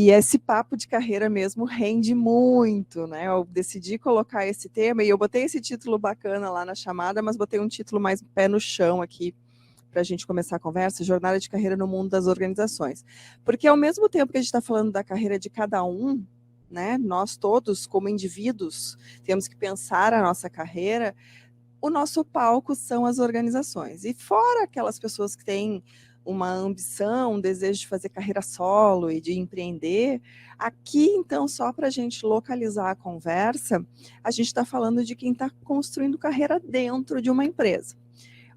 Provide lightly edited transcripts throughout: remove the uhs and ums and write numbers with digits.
E esse papo de carreira mesmo rende muito, né? Eu decidi colocar esse tema e eu botei esse título bacana lá na chamada, mas botei um título mais pé no chão aqui para a gente começar a conversa, jornada de carreira no mundo das organizações. Porque ao mesmo tempo que a gente está falando da carreira de cada um, né? Nós todos, como indivíduos, temos que pensar a nossa carreira. O nosso palco são as organizações. E fora aquelas pessoas que têm uma ambição, um desejo de fazer carreira solo e de empreender, aqui, então, só para a gente localizar a conversa, a gente está falando de quem está construindo carreira dentro de uma empresa,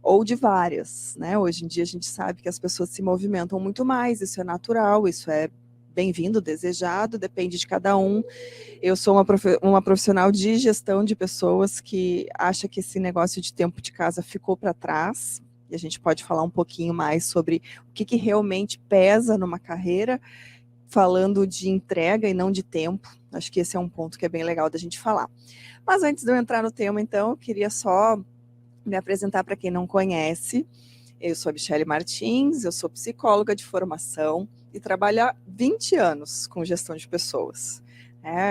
ou de várias, né? Hoje em dia a gente sabe que as pessoas se movimentam muito mais, isso é natural, isso é bem-vindo, desejado, depende de cada um. Eu sou uma profissional de gestão de pessoas que acha que esse negócio de tempo de casa ficou para trás, e a gente pode falar um pouquinho mais sobre o que realmente pesa numa carreira, falando de entrega e não de tempo. Acho que esse é um ponto que é bem legal da gente falar. Mas antes de eu entrar no tema, então, eu queria só me apresentar para quem não conhece. Eu sou a Michele Martins, eu sou psicóloga de formação e trabalho há 20 anos com gestão de pessoas.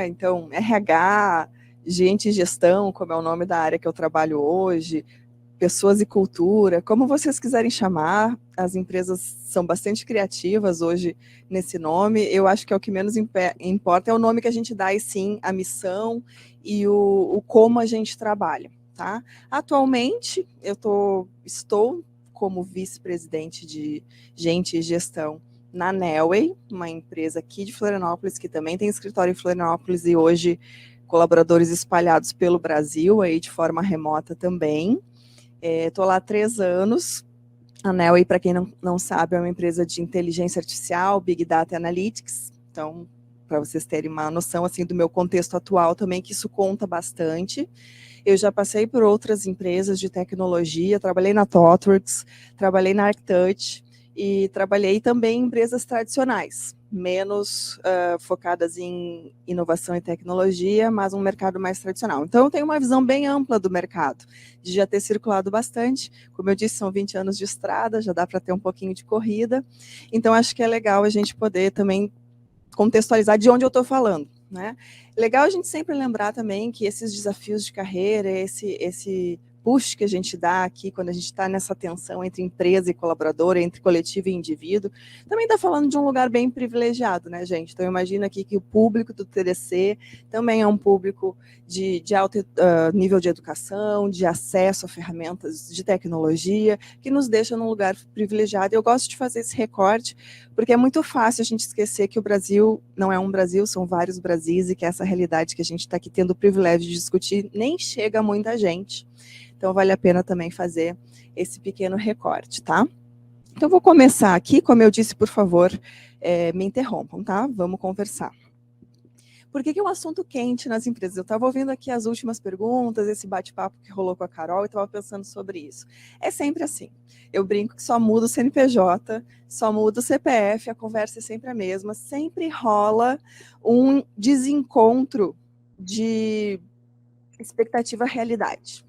Então, RH, gente e gestão, como é o nome da área que eu trabalho hoje, pessoas e cultura, como vocês quiserem chamar, as empresas são bastante criativas hoje nesse nome, eu acho que é o que menos importa, é o nome que a gente dá, e sim, a missão e o como a gente trabalha, tá? Atualmente, estou como vice-presidente de gente e gestão na Nelway, uma empresa aqui de Florianópolis, que também tem escritório em Florianópolis e hoje colaboradores espalhados pelo Brasil, aí de forma remota também. Estou lá há 3 anos. A Nelway, para quem não sabe, é uma empresa de inteligência artificial, Big Data Analytics. Então, para vocês terem uma noção assim, do meu contexto atual também, que isso conta bastante. Eu já passei por outras empresas de tecnologia, trabalhei na ThoughtWorks, trabalhei na ArcTouch e trabalhei também em empresas tradicionais, menos focadas em inovação e tecnologia, mas um mercado mais tradicional. Então, eu tenho uma visão bem ampla do mercado, de já ter circulado bastante. Como eu disse, são 20 anos de estrada, já dá para ter um pouquinho de corrida. Então, acho que é legal a gente poder também contextualizar de onde eu estou falando, né? Legal a gente sempre lembrar também que esses desafios de carreira, esse push que a gente dá aqui quando a gente está nessa tensão entre empresa e colaborador, entre coletivo e indivíduo, também está falando de um lugar bem privilegiado, né, gente? Então, imagina aqui que o público do TDC também é um público de alto nível de educação, de acesso a ferramentas de tecnologia, que nos deixa num lugar privilegiado. Eu gosto de fazer esse recorte, porque é muito fácil a gente esquecer que o Brasil não é um Brasil, são vários Brasis, e que essa realidade que a gente está aqui tendo o privilégio de discutir nem chega a muita gente. Então, vale a pena também fazer esse pequeno recorte, tá? Então, vou começar aqui, como eu disse, por favor, me interrompam, tá? Vamos conversar. Por que é um assunto quente nas empresas? Eu estava ouvindo aqui as últimas perguntas, esse bate-papo que rolou com a Carol, e estava pensando sobre isso. É sempre assim. Eu brinco que só muda o CNPJ, só muda o CPF, a conversa é sempre a mesma, sempre rola um desencontro de expectativa-realidade.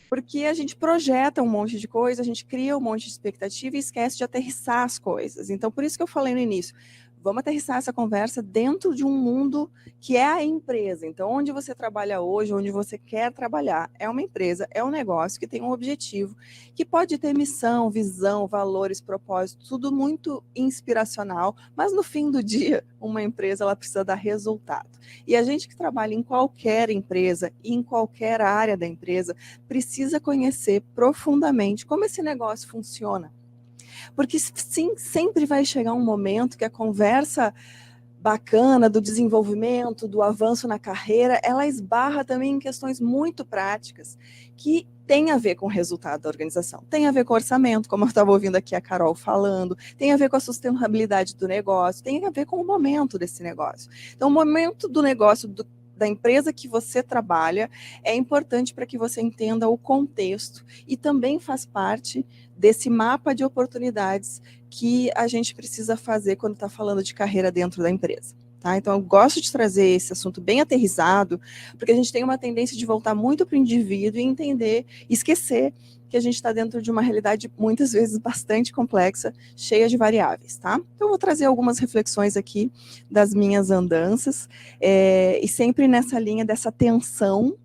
Porque a gente projeta um monte de coisa, a gente cria um monte de expectativa e esquece de aterrissar as coisas. Então, por isso que eu falei no início, vamos aterrissar essa conversa dentro de um mundo que é a empresa. Então, onde você trabalha hoje, onde você quer trabalhar, é uma empresa, é um negócio que tem um objetivo, que pode ter missão, visão, valores, propósito, tudo muito inspiracional, mas no fim do dia, uma empresa ela precisa dar resultado. E a gente que trabalha em qualquer empresa, em qualquer área da empresa, precisa conhecer profundamente como esse negócio funciona. Porque sim, sempre vai chegar um momento que a conversa bacana do desenvolvimento, do avanço na carreira, ela esbarra também em questões muito práticas, que tem a ver com o resultado da organização, tem a ver com o orçamento, como eu estava ouvindo aqui a Carol falando, tem a ver com a sustentabilidade do negócio, tem a ver com o momento desse negócio. Então, o momento do negócio da empresa que você trabalha é importante para que você entenda o contexto e também faz parte desse mapa de oportunidades que a gente precisa fazer quando está falando de carreira dentro da empresa. Tá? Então, eu gosto de trazer esse assunto bem aterrissado, porque a gente tem uma tendência de voltar muito para o indivíduo e entender, esquecer que a gente está dentro de uma realidade muitas vezes bastante complexa, cheia de variáveis, tá? Então eu vou trazer algumas reflexões aqui das minhas andanças, e sempre nessa linha dessa tensão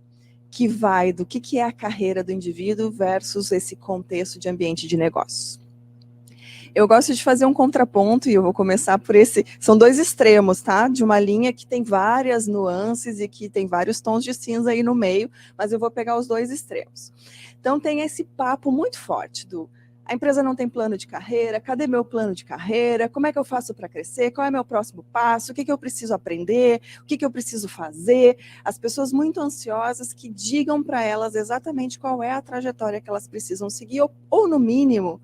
que vai do que é a carreira do indivíduo versus esse contexto de ambiente de negócios. Eu gosto de fazer um contraponto, e eu vou começar por esse, são dois extremos, tá? De uma linha que tem várias nuances e que tem vários tons de cinza aí no meio, mas eu vou pegar os dois extremos. Então tem esse papo muito forte do a empresa não tem plano de carreira, cadê meu plano de carreira, como é que eu faço para crescer, qual é meu próximo passo, o que eu preciso aprender, o que eu preciso fazer, as pessoas muito ansiosas que digam para elas exatamente qual é a trajetória que elas precisam seguir, ou no mínimo,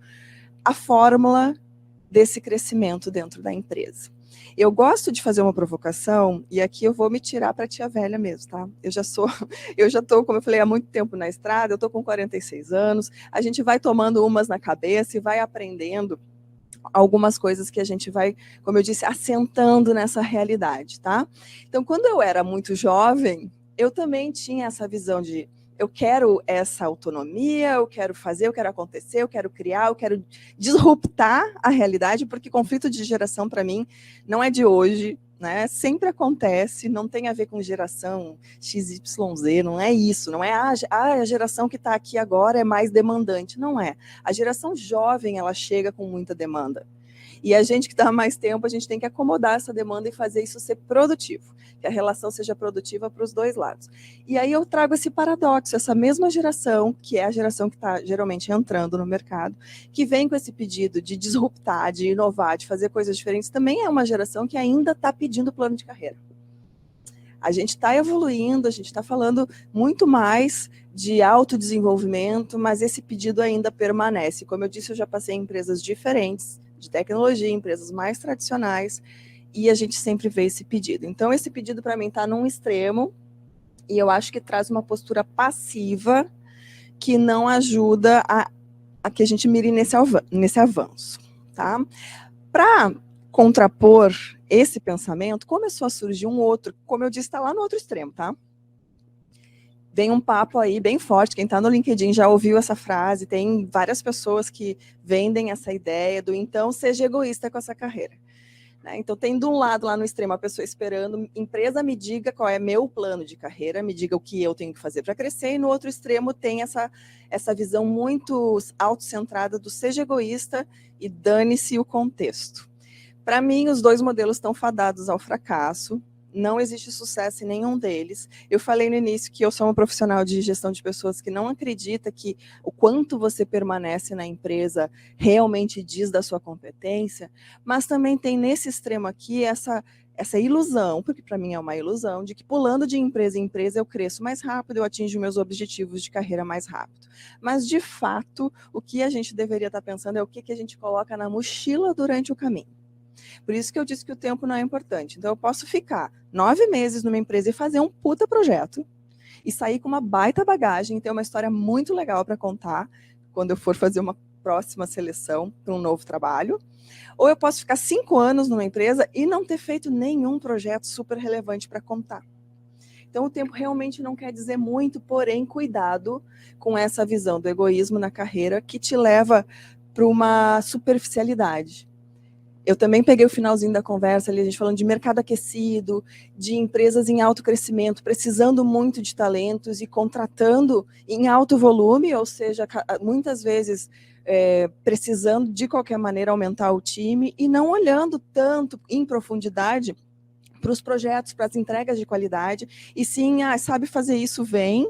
a fórmula desse crescimento dentro da empresa. Eu gosto de fazer uma provocação, e aqui eu vou me tirar para a tia velha mesmo, tá? Eu já estou, como eu falei, há muito tempo na estrada, eu estou com 46 anos, a gente vai tomando umas na cabeça e vai aprendendo algumas coisas que a gente vai, como eu disse, assentando nessa realidade, tá? Então, quando eu era muito jovem, eu também tinha essa visão de eu quero essa autonomia, eu quero fazer, eu quero acontecer, eu quero criar, eu quero disruptar a realidade, porque conflito de geração, para mim, não é de hoje, né? Sempre acontece, não tem a ver com geração XYZ, não é isso, não é a geração que está aqui agora é mais demandante, não é. A geração jovem, ela chega com muita demanda. E a gente que está há mais tempo, a gente tem que acomodar essa demanda e fazer isso ser produtivo, que a relação seja produtiva para os dois lados. E aí eu trago esse paradoxo, essa mesma geração, que é a geração que está geralmente entrando no mercado, que vem com esse pedido de disruptar, de inovar, de fazer coisas diferentes, também é uma geração que ainda está pedindo plano de carreira. A gente está evoluindo, a gente está falando muito mais de autodesenvolvimento, mas esse pedido ainda permanece. Como eu disse, eu já passei em empresas diferentes, de tecnologia, empresas mais tradicionais, e a gente sempre vê esse pedido. Então, esse pedido, para mim, está num extremo, e eu acho que traz uma postura passiva que não ajuda a que a gente mire nesse avanço, tá? Para contrapor esse pensamento, começou a surgir um outro, como eu disse, está lá no outro extremo, tá? Vem um papo aí bem forte, quem está no LinkedIn já ouviu essa frase, tem várias pessoas que vendem essa ideia do então seja egoísta com essa carreira. Né? Então tem de um lado lá no extremo a pessoa esperando, empresa me diga qual é meu plano de carreira, me diga o que eu tenho que fazer para crescer, e no outro extremo tem essa visão muito autocentrada do seja egoísta e dane-se o contexto. Para mim, os dois modelos estão fadados ao fracasso, não existe sucesso em nenhum deles. Eu falei no início que eu sou uma profissional de gestão de pessoas que não acredita que o quanto você permanece na empresa realmente diz da sua competência, mas também tem nesse extremo aqui essa ilusão, porque para mim é uma ilusão, de que pulando de empresa em empresa eu cresço mais rápido, eu atinjo meus objetivos de carreira mais rápido. Mas, de fato, o que a gente deveria estar pensando é o que a gente coloca na mochila durante o caminho. Por isso que eu disse que o tempo não é importante. Então, eu posso ficar 9 meses numa empresa e fazer um puta projeto e sair com uma baita bagagem e ter uma história muito legal para contar quando eu for fazer uma próxima seleção para um novo trabalho. Ou eu posso ficar 5 anos numa empresa e não ter feito nenhum projeto super relevante para contar. Então, o tempo realmente não quer dizer muito, porém, cuidado com essa visão do egoísmo na carreira que te leva para uma superficialidade. Eu também peguei o finalzinho da conversa ali, a gente falando de mercado aquecido, de empresas em alto crescimento, precisando muito de talentos e contratando em alto volume, ou seja, muitas vezes precisando de qualquer maneira aumentar o time e não olhando tanto em profundidade para os projetos, para as entregas de qualidade, e sim, sabe fazer isso, vem.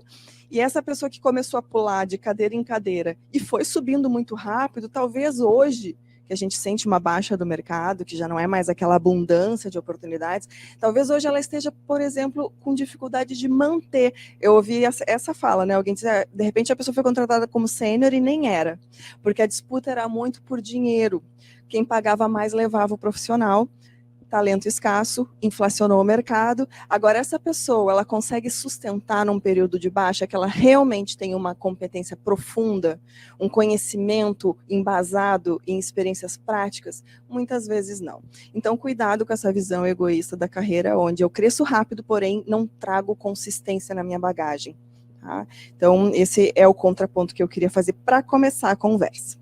E essa pessoa que começou a pular de cadeira em cadeira e foi subindo muito rápido, talvez hoje, que a gente sente uma baixa do mercado, que já não é mais aquela abundância de oportunidades, talvez hoje ela esteja, por exemplo, com dificuldade de manter. Eu ouvi essa fala, né? Alguém disse, de repente a pessoa foi contratada como sênior e nem era, porque a disputa era muito por dinheiro. Quem pagava mais levava o profissional, talento escasso, inflacionou o mercado. Agora, essa pessoa, ela consegue sustentar num período de baixa que ela realmente tem uma competência profunda, um conhecimento embasado em experiências práticas? Muitas vezes não. Então, cuidado com essa visão egoísta da carreira, onde eu cresço rápido, porém não trago consistência na minha bagagem. Tá? Então, esse é o contraponto que eu queria fazer para começar a conversa.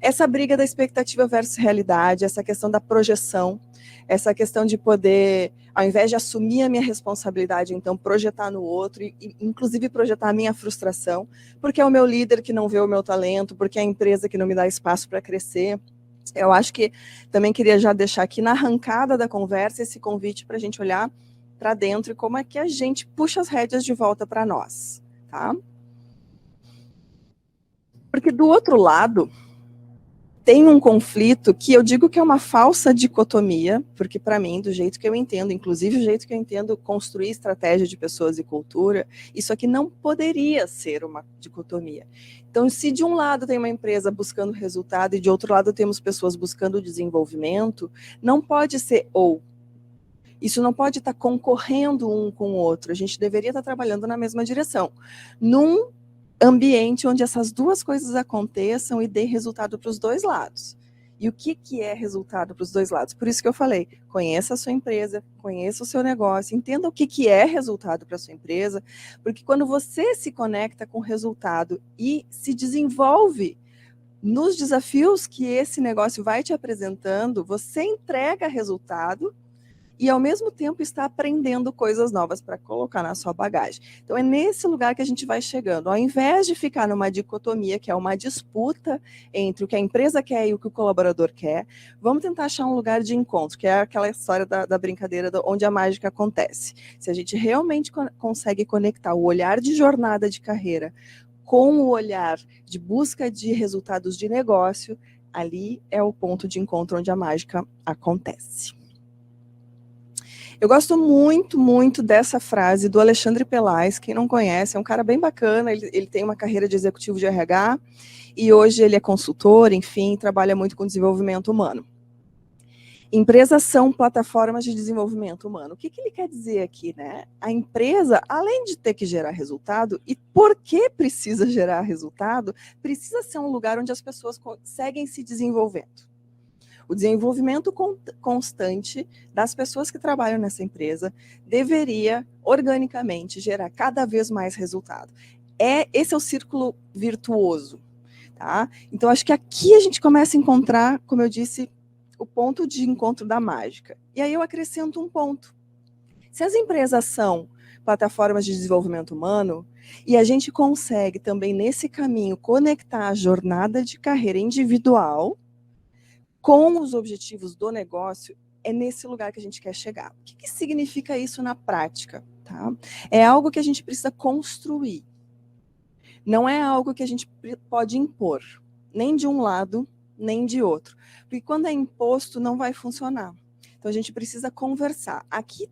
Essa briga da expectativa versus realidade, essa questão da projeção, essa questão de poder, ao invés de assumir a minha responsabilidade, então projetar no outro, e inclusive projetar a minha frustração, porque é o meu líder que não vê o meu talento, porque é a empresa que não me dá espaço para crescer. Eu acho que também queria já deixar aqui na arrancada da conversa esse convite para a gente olhar para dentro e como é que a gente puxa as rédeas de volta para nós, tá? Porque do outro lado, tem um conflito que eu digo que é uma falsa dicotomia, porque para mim, do jeito que eu entendo, inclusive o jeito que eu entendo construir estratégia de pessoas e cultura, isso aqui não poderia ser uma dicotomia. Então, se de um lado tem uma empresa buscando resultado e de outro lado temos pessoas buscando desenvolvimento, não pode ser ou. Isso não pode estar concorrendo um com o outro, a gente deveria estar trabalhando na mesma direção. Num ambiente onde essas duas coisas aconteçam e dê resultado para os dois lados. E o que é resultado para os dois lados? Por isso que eu falei, conheça a sua empresa, conheça o seu negócio, entenda o que é resultado para a sua empresa, porque quando você se conecta com o resultado e se desenvolve nos desafios que esse negócio vai te apresentando, você entrega resultado e, ao mesmo tempo, está aprendendo coisas novas para colocar na sua bagagem. Então, é nesse lugar que a gente vai chegando. Ao invés de ficar numa dicotomia, que é uma disputa entre o que a empresa quer e o que o colaborador quer, vamos tentar achar um lugar de encontro, que é aquela história da brincadeira onde a mágica acontece. Se a gente realmente consegue conectar o olhar de jornada de carreira com o olhar de busca de resultados de negócio, ali é o ponto de encontro onde a mágica acontece. Eu gosto muito, muito dessa frase do Alexandre Pelais. Quem não conhece, é um cara bem bacana, ele tem uma carreira de executivo de RH, e hoje ele é consultor, enfim, trabalha muito com desenvolvimento humano. Empresas são plataformas de desenvolvimento humano. O que ele quer dizer aqui, né? A empresa, além de ter que gerar resultado, e por que precisa gerar resultado, precisa ser um lugar onde as pessoas conseguem se desenvolvendo. O desenvolvimento constante das pessoas que trabalham nessa empresa deveria, organicamente, gerar cada vez mais resultado. Esse é o círculo virtuoso. Tá? Então, acho que aqui a gente começa a encontrar, como eu disse, o ponto de encontro da mágica. E aí eu acrescento um ponto. Se as empresas são plataformas de desenvolvimento humano, e a gente consegue também, nesse caminho, conectar a jornada de carreira individual com os objetivos do negócio, é nesse lugar que a gente quer chegar. O que significa isso na prática? Tá? É algo que a gente precisa construir. Não é algo que a gente pode impor, nem de um lado, nem de outro. Porque quando é imposto, não vai funcionar. Então, a gente precisa conversar. Aqui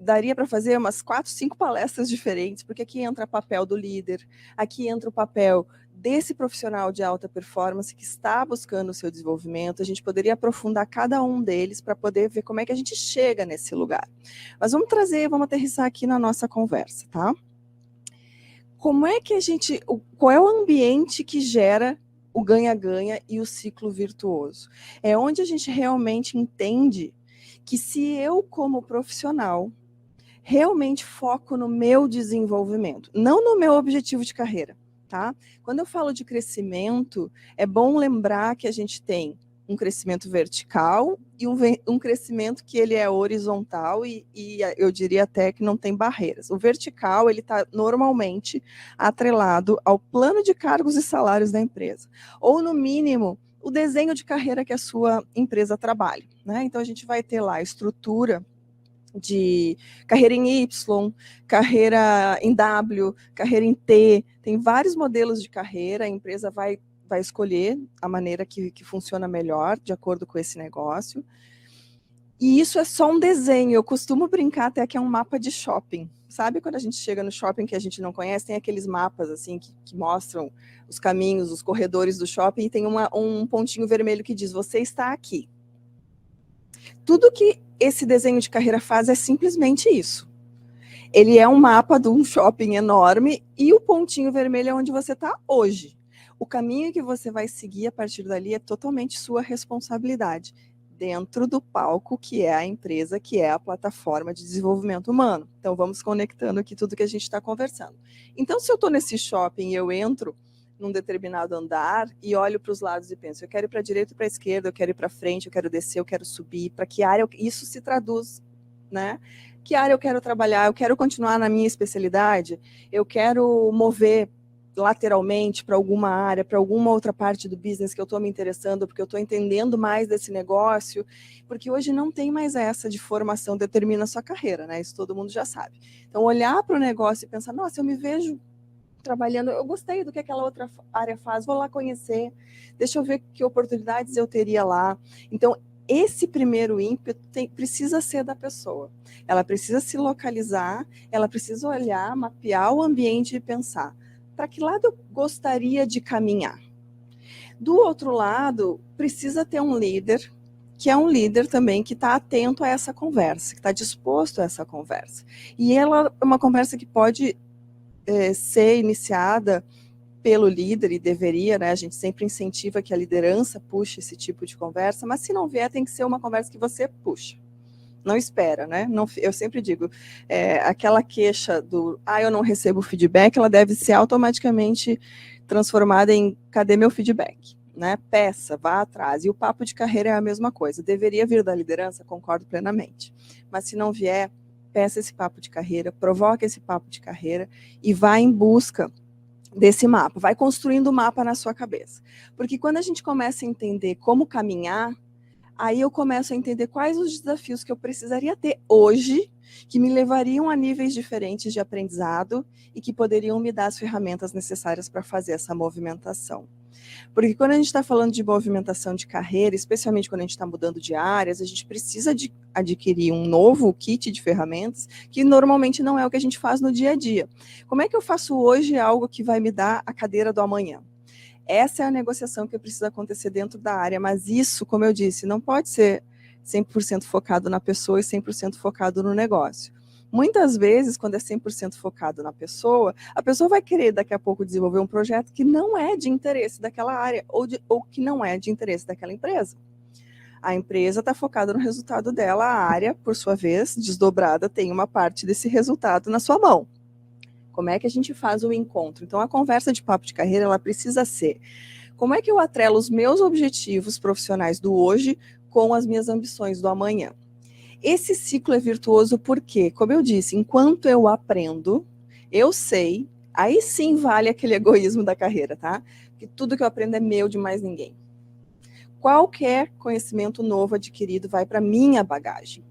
daria para fazer umas 4, 5 palestras diferentes, porque aqui entra o papel do líder, aqui entra o papel desse profissional de alta performance que está buscando o seu desenvolvimento. A gente poderia aprofundar cada um deles para poder ver como é que a gente chega nesse lugar. Mas vamos aterrissar aqui na nossa conversa, tá? Como é que qual é o ambiente que gera o ganha-ganha e o ciclo virtuoso? É onde a gente realmente entende que se eu, como profissional, realmente foco no meu desenvolvimento, não no meu objetivo de carreira, tá? Quando eu falo de crescimento, é bom lembrar que a gente tem um crescimento vertical e um crescimento que ele é horizontal e eu diria até que não tem barreiras. O vertical, ele está normalmente atrelado ao plano de cargos e salários da empresa, ou no mínimo, o desenho de carreira que a sua empresa trabalha, né? Então, a gente vai ter lá a estrutura de carreira em Y, carreira em W, carreira em T, tem vários modelos de carreira, a empresa vai escolher a maneira que funciona melhor, de acordo com esse negócio. E isso é só um desenho, eu costumo brincar até que é um mapa de shopping. Sabe quando a gente chega no shopping que a gente não conhece, tem aqueles mapas assim que mostram os caminhos, os corredores do shopping, e tem um pontinho vermelho que diz, você está aqui. Tudo que esse desenho de carreira faz é simplesmente isso. Ele é um mapa de um shopping enorme e o pontinho vermelho é onde você está hoje. O caminho que você vai seguir a partir dali é totalmente sua responsabilidade. dentro do palco que é a empresa, que é a plataforma de desenvolvimento humano. Então, vamos conectando aqui tudo que a gente está conversando. Então, se eu estou nesse shopping e eu entro num determinado andar e olho para os lados e penso, eu quero ir para a direita e para a esquerda, eu quero ir para frente, eu quero descer, eu quero subir, para que área isso se traduz, né? Que área eu quero trabalhar, eu quero continuar na minha especialidade, eu quero mover lateralmente para alguma área, para alguma outra parte do business que eu estou me interessando, porque eu estou entendendo mais desse negócio, porque hoje não tem mais essa de formação determina a sua carreira, né? Isso todo mundo já sabe. Então, olhar para o negócio e pensar, nossa, eu me vejo trabalhando, eu gostei do que aquela outra área faz, vou lá conhecer, deixa eu ver que oportunidades eu teria lá. Então, esse primeiro ímpeto precisa ser da pessoa. Ela precisa se localizar, ela precisa olhar, mapear o ambiente e pensar, para que lado eu gostaria de caminhar? Do outro lado, precisa ter um líder, que é um líder também que está atento a essa conversa, que está disposto a essa conversa. E ela é uma conversa que pode ser iniciada pelo líder, e deveria, né? A gente sempre incentiva que a liderança puxe esse tipo de conversa, mas se não vier, tem que ser uma conversa que você puxa. Não espera, né? Não, eu sempre digo, aquela queixa do, eu não recebo feedback, ela deve ser automaticamente transformada em, cadê meu feedback? Né? Peça, vá atrás. E o papo de carreira é a mesma coisa. Deveria vir da liderança, concordo plenamente. Mas se não vier, peça esse papo de carreira, provoque esse papo de carreira e vá em busca desse mapa, vai construindo o mapa na sua cabeça. Porque quando a gente começa a entender como caminhar, aí eu começo a entender quais os desafios que eu precisaria ter hoje, que me levariam a níveis diferentes de aprendizado e que poderiam me dar as ferramentas necessárias para fazer essa movimentação. Porque quando a gente está falando de movimentação de carreira, especialmente quando a gente está mudando de áreas, a gente precisa de adquirir um novo kit de ferramentas que normalmente não é o que a gente faz no dia a dia. Como é que eu faço hoje algo que vai me dar a cadeira do amanhã? Essa é a negociação que precisa acontecer dentro da área, mas isso, como eu disse, não pode ser 100% focado na pessoa e 100% focado no negócio. Muitas vezes, quando é 100% focado na pessoa, a pessoa vai querer daqui a pouco desenvolver um projeto que não é de interesse daquela área ou que não é de interesse daquela empresa. A empresa está focada no resultado dela, a área, por sua vez, desdobrada, tem uma parte desse resultado na sua mão. Como é que a gente faz o encontro? Então, a conversa de papo de carreira, ela precisa ser, como é que eu atrelo os meus objetivos profissionais do hoje com as minhas ambições do amanhã? Esse ciclo é virtuoso porque, como eu disse, enquanto eu aprendo, eu sei, aí sim vale aquele egoísmo da carreira, tá? Que tudo que eu aprendo é meu, de mais ninguém. Qualquer conhecimento novo adquirido vai para minha bagagem.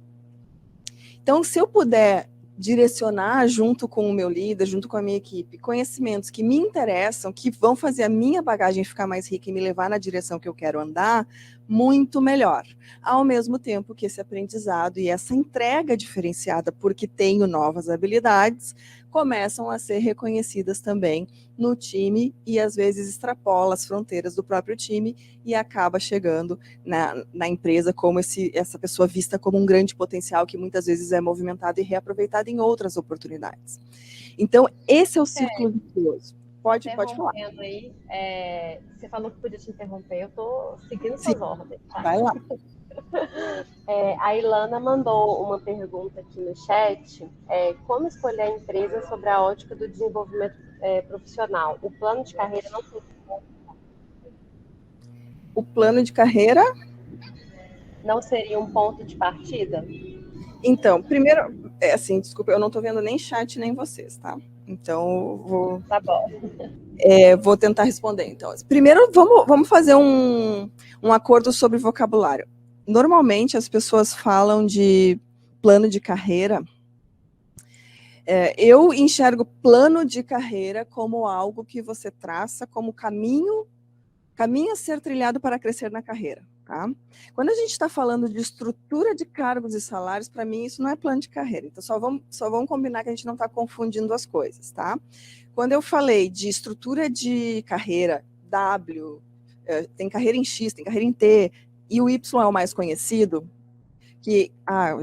Então, se eu puder direcionar junto com o meu líder, junto com a minha equipe, conhecimentos que me interessam, que vão fazer a minha bagagem ficar mais rica e me levar na direção que eu quero andar, muito melhor. Ao mesmo tempo que esse aprendizado e essa entrega diferenciada, porque tenho novas habilidades, começam a ser reconhecidas também no time e às vezes extrapola as fronteiras do próprio time e acaba chegando na empresa como essa pessoa vista como um grande potencial que muitas vezes é movimentado e reaproveitado em outras oportunidades. Então, esse é o círculo virtuoso. Pode falar. Aí, você falou que podia te interromper, eu estou seguindo Sim, suas ordens. Tá? Vai lá. A Ilana mandou uma pergunta aqui no chat. Como escolher a empresa sobre a ótica do desenvolvimento profissional? O plano de carreira não seria... O plano de carreira? Não seria um ponto de partida? Então, primeiro, desculpa, eu não estou vendo nem chat nem vocês, tá? Então, vou... Tá bom. Vou tentar responder, então. Primeiro, vamos fazer um acordo sobre vocabulário. Normalmente, as pessoas falam de plano de carreira. Eu enxergo plano de carreira como algo que você traça como caminho a ser trilhado para crescer na carreira. Tá? Quando a gente está falando de estrutura de cargos e salários, para mim isso não é plano de carreira. Então, só vamos combinar que a gente não está confundindo as coisas. Tá? Quando eu falei de estrutura de carreira, tem carreira em X, tem carreira em T, e o Y é o mais conhecido, que...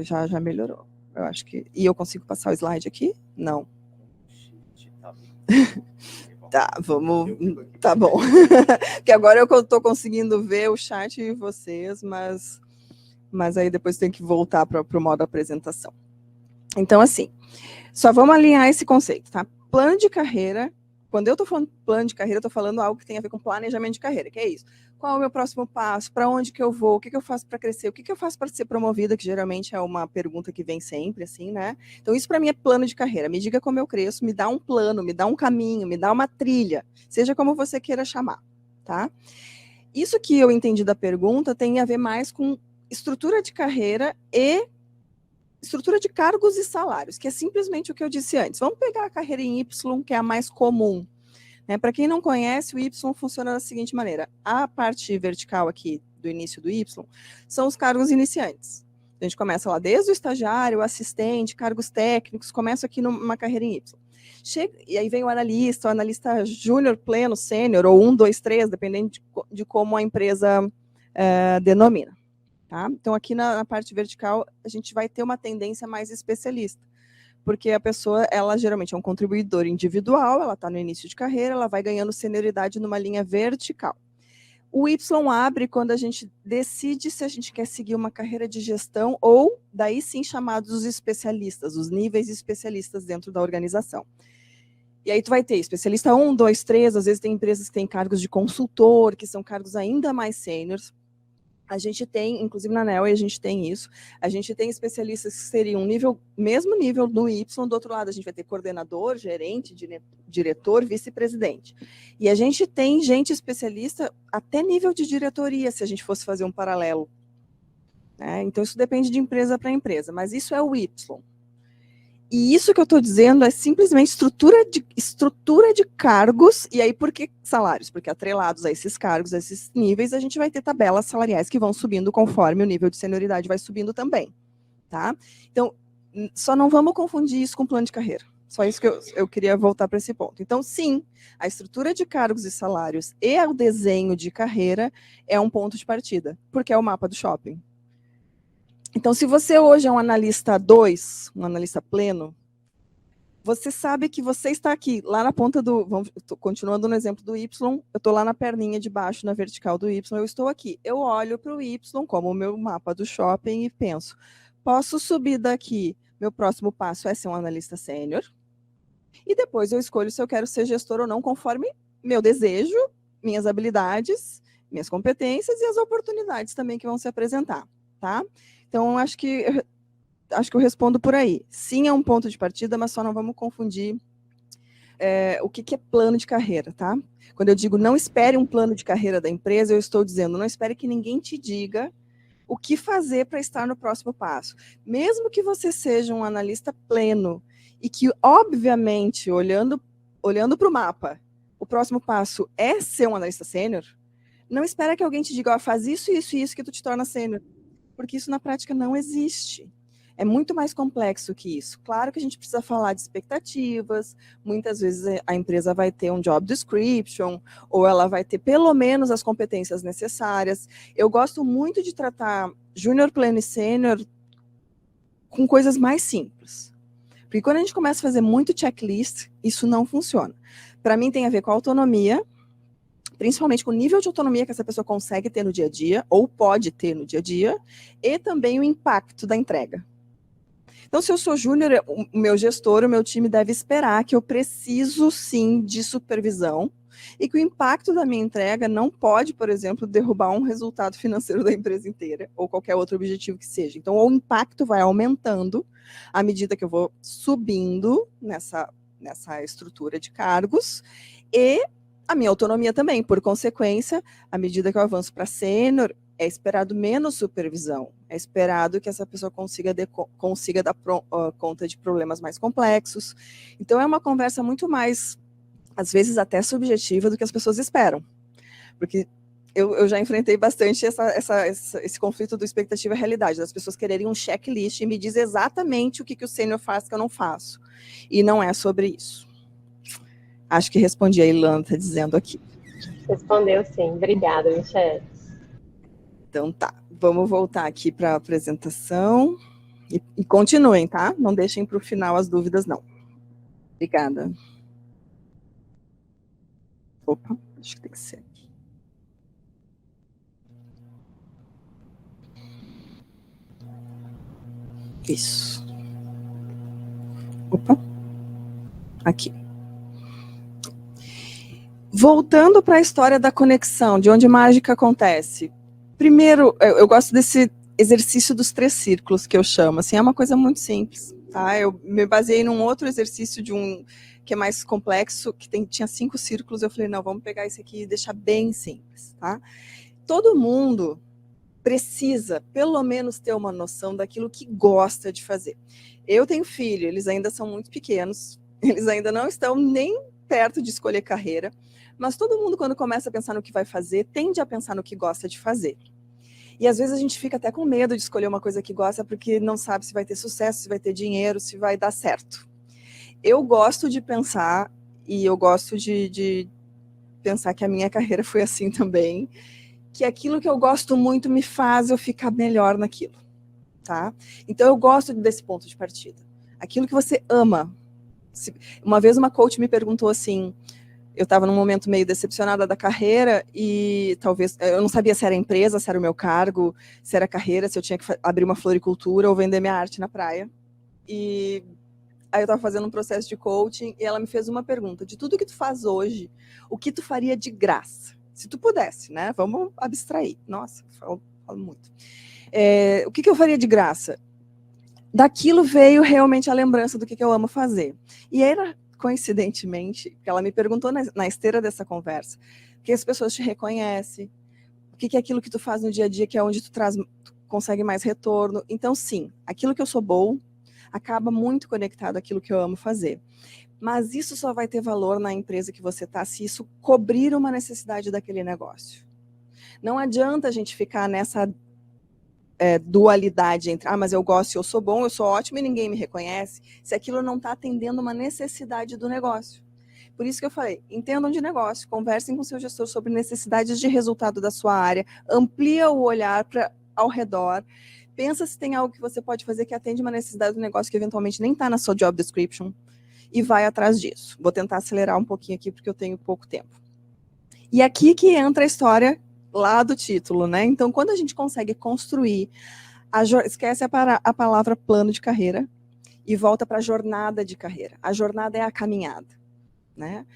já melhorou. Eu acho que... E eu consigo passar o slide aqui? Não. Tá, vamos... Tá bom. Porque agora eu estou conseguindo ver o chat e vocês, mas mas aí depois tem que voltar para o modo apresentação. Então, assim, só vamos alinhar esse conceito, tá? Plano de carreira, quando eu estou falando plano de carreira, eu estou falando algo que tem a ver com planejamento de carreira, que é isso. Qual é o meu próximo passo? Para onde que eu vou? O que eu faço para crescer? O que eu faço para ser promovida? Que geralmente é uma pergunta que vem sempre, assim, né? Então, isso para mim é plano de carreira. Me diga como eu cresço, me dá um plano, me dá um caminho, me dá uma trilha, seja como você queira chamar, tá? Isso que eu entendi da pergunta tem a ver mais com estrutura de carreira e estrutura de cargos e salários, que é simplesmente o que eu disse antes. Vamos pegar a carreira em Y, que é a mais comum. Né? Para quem não conhece, o Y funciona da seguinte maneira. A parte vertical aqui do início do Y são os cargos iniciantes. A gente começa lá desde o estagiário, o assistente, cargos técnicos, começa aqui numa carreira em Y. Chega, e aí vem o analista júnior, pleno, sênior, ou 1, 2, 3, dependendo de como a empresa denomina. Tá? Então, aqui na parte vertical, a gente vai ter uma tendência mais especialista, porque a pessoa, ela geralmente é um contribuidor individual, ela está no início de carreira, ela vai ganhando senioridade numa linha vertical. O Y abre quando a gente decide se a gente quer seguir uma carreira de gestão ou, daí sim, chamados os especialistas, os níveis especialistas dentro da organização. E aí tu vai ter especialista 1, 2, 3, às vezes tem empresas que têm cargos de consultor, que são cargos ainda mais sêniores. A gente tem, inclusive na NEL, a gente tem isso, a gente tem especialistas que seriam mesmo nível no Y, do outro lado a gente vai ter coordenador, gerente, diretor, vice-presidente. E a gente tem gente especialista até nível de diretoria, se a gente fosse fazer um paralelo. Né? Então isso depende de empresa para empresa, mas isso é o Y. E isso que eu estou dizendo é simplesmente estrutura de cargos, e aí por que salários? Porque atrelados a esses cargos, a esses níveis, a gente vai ter tabelas salariais que vão subindo conforme o nível de senioridade vai subindo também, tá? Então, só não vamos confundir isso com plano de carreira. Só isso que eu queria voltar para esse ponto. Então, sim, a estrutura de cargos e salários e o desenho de carreira é um ponto de partida, porque é o mapa do shopping. Então, se você hoje é um analista 2, um analista pleno, você sabe que você está aqui, lá na ponta do... continuando no exemplo do Y, eu estou lá na perninha de baixo, na vertical do Y, eu estou aqui. Eu olho para o Y como o meu mapa do shopping e penso, posso subir daqui, meu próximo passo é ser um analista sênior, e depois eu escolho se eu quero ser gestor ou não, conforme meu desejo, minhas habilidades, minhas competências e as oportunidades também que vão se apresentar, tá? Então, acho que eu respondo por aí. Sim, é um ponto de partida, mas só não vamos confundir o que é plano de carreira, tá? Quando eu digo não espere um plano de carreira da empresa, eu estou dizendo não espere que ninguém te diga o que fazer para estar no próximo passo. Mesmo que você seja um analista pleno e que, obviamente, olhando para o mapa, o próximo passo é ser um analista sênior, não espera que alguém te diga, faz isso, isso e isso que tu te torna sênior, porque isso na prática não existe. É muito mais complexo que isso. Claro que a gente precisa falar de expectativas, muitas vezes a empresa vai ter um job description, ou ela vai ter pelo menos as competências necessárias. Eu gosto muito de tratar júnior, pleno e sênior com coisas mais simples. Porque quando a gente começa a fazer muito checklist, isso não funciona. Para mim tem a ver com a autonomia, principalmente com o nível de autonomia que essa pessoa consegue ter no dia a dia, ou pode ter no dia a dia, e também o impacto da entrega. Então, se eu sou júnior, o meu gestor, o meu time deve esperar que eu preciso, sim, de supervisão e que o impacto da minha entrega não pode, por exemplo, derrubar um resultado financeiro da empresa inteira ou qualquer outro objetivo que seja. Então, o impacto vai aumentando à medida que eu vou subindo nessa estrutura de cargos e a minha autonomia também. Por consequência, à medida que eu avanço para sênior, é esperado menos supervisão, é esperado que essa pessoa consiga dar conta de problemas mais complexos. Então, é uma conversa muito mais, às vezes, até subjetiva do que as pessoas esperam. Porque eu já enfrentei bastante esse conflito do expectativa e realidade, das pessoas quererem um checklist e me dizer exatamente o que o sênior faz que eu não faço. E não é sobre isso. Acho que respondi a Ilana, está dizendo aqui. Respondeu sim. Obrigada, Michelle. Então tá, vamos voltar aqui para a apresentação e continuem, tá? Não deixem para o final as dúvidas, não. Obrigada. Opa, acho que tem que ser aqui. Isso. Opa. Aqui. Voltando para a história da conexão, de onde mágica acontece. Primeiro, eu gosto desse exercício dos 3 círculos que eu chamo. Assim, é uma coisa muito simples, tá? Eu me baseei num outro exercício que é mais complexo, que tinha 5 círculos. Eu falei, não, vamos pegar esse aqui e deixar bem simples, tá? Todo mundo precisa, pelo menos, ter uma noção daquilo que gosta de fazer. Eu tenho filho, eles ainda são muito pequenos, eles ainda não estão nem perto de escolher carreira, mas todo mundo, quando começa a pensar no que vai fazer, tende a pensar no que gosta de fazer. E às vezes a gente fica até com medo de escolher uma coisa que gosta, porque não sabe se vai ter sucesso, se vai ter dinheiro, se vai dar certo. Eu gosto de pensar, e eu gosto de pensar que a minha carreira foi assim também, que aquilo que eu gosto muito me faz eu ficar melhor naquilo, tá? Então eu gosto desse ponto de partida. Aquilo que você ama. Uma vez uma coach me perguntou assim, eu estava num momento meio decepcionada da carreira e talvez, eu não sabia se era empresa, se era o meu cargo, se era carreira, se eu tinha que abrir uma floricultura ou vender minha arte na praia. E aí eu estava fazendo um processo de coaching e ela me fez uma pergunta, de tudo que tu faz hoje, o que tu faria de graça? Se tu pudesse, né? Vamos abstrair. Nossa, falo muito. O que eu faria de graça? Daquilo veio realmente a lembrança do que eu amo fazer. E era, coincidentemente, que ela me perguntou na esteira dessa conversa, que as pessoas te reconhecem, o que é aquilo que tu faz no dia a dia, que é onde tu consegue mais retorno. Então, sim, aquilo que eu sou bom acaba muito conectado àquilo que eu amo fazer. Mas isso só vai ter valor na empresa que você está se isso cobrir uma necessidade daquele negócio. Não adianta a gente ficar nessa dualidade entre, mas eu gosto, eu sou bom, eu sou ótimo e ninguém me reconhece, se aquilo não está atendendo uma necessidade do negócio. Por isso que eu falei, entendam de negócio, conversem com seu gestor sobre necessidades de resultado da sua área, amplia o olhar ao redor, pensa se tem algo que você pode fazer que atende uma necessidade do negócio que eventualmente nem está na sua job description, e vai atrás disso. Vou tentar acelerar um pouquinho aqui, porque eu tenho pouco tempo. E aqui que entra a história lá do título, né? Então, quando a gente consegue construir, esquece a palavra plano de carreira e volta para a jornada de carreira. A jornada é a caminhada, né?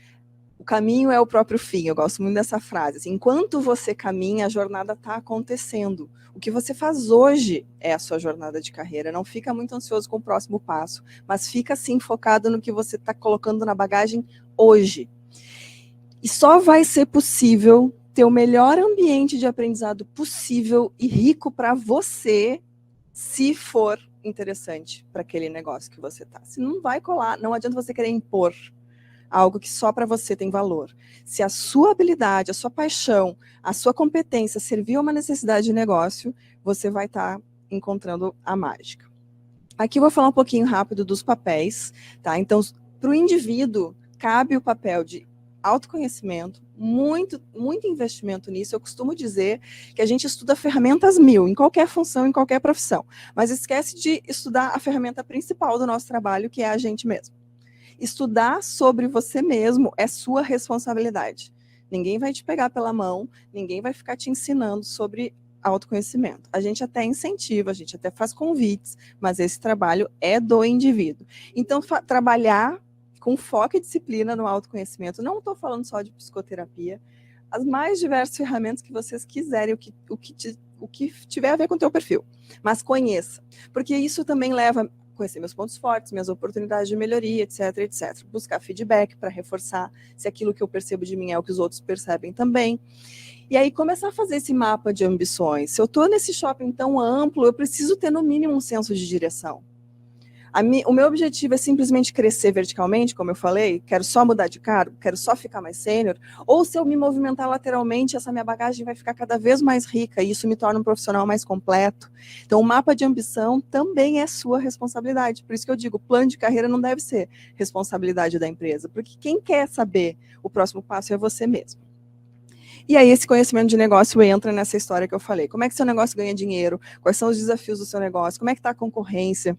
O caminho é o próprio fim, eu gosto muito dessa frase. Assim, enquanto você caminha, a jornada está acontecendo. O que você faz hoje é a sua jornada de carreira. Não fica muito ansioso com o próximo passo, mas fica, sim, focado no que você está colocando na bagagem hoje. E só vai ser possível ter o melhor ambiente de aprendizado possível e rico para você, se for interessante para aquele negócio que você está. Se não vai colar, não adianta você querer impor algo que só para você tem valor. Se a sua habilidade, a sua paixão, a sua competência servir a uma necessidade de negócio, você vai estar encontrando a mágica. Aqui eu vou falar um pouquinho rápido dos papéis, tá? Então, para o indivíduo, cabe o papel de autoconhecimento, muito investimento nisso. Eu costumo dizer que a gente estuda ferramentas 1000, em qualquer função, em qualquer profissão, mas esquece de estudar a ferramenta principal do nosso trabalho, que é a gente mesmo. Estudar sobre você mesmo é sua responsabilidade. Ninguém vai te pegar pela mão, ninguém vai ficar te ensinando sobre autoconhecimento. A gente até incentiva, a gente até faz convites, mas esse trabalho é do indivíduo. Então, trabalhar com foco e disciplina no autoconhecimento, não estou falando só de psicoterapia, as mais diversas ferramentas que vocês quiserem, o que tiver a ver com o teu perfil, mas conheça, porque isso também leva a conhecer meus pontos fortes, minhas oportunidades de melhoria, etc, etc. Buscar feedback para reforçar se aquilo que eu percebo de mim é o que os outros percebem também. E aí começar a fazer esse mapa de ambições. Se eu estou nesse shopping tão amplo, eu preciso ter no mínimo um senso de direção. O meu objetivo é simplesmente crescer verticalmente, como eu falei, quero só mudar de cargo, quero só ficar mais sênior, ou se eu me movimentar lateralmente, essa minha bagagem vai ficar cada vez mais rica e isso me torna um profissional mais completo. Então, o mapa de ambição também é sua responsabilidade. Por isso que eu digo, o plano de carreira não deve ser responsabilidade da empresa, porque quem quer saber o próximo passo é você mesmo. E aí esse conhecimento de negócio entra nessa história que eu falei. Como é que seu negócio ganha dinheiro? Quais são os desafios do seu negócio? Como é que está a concorrência?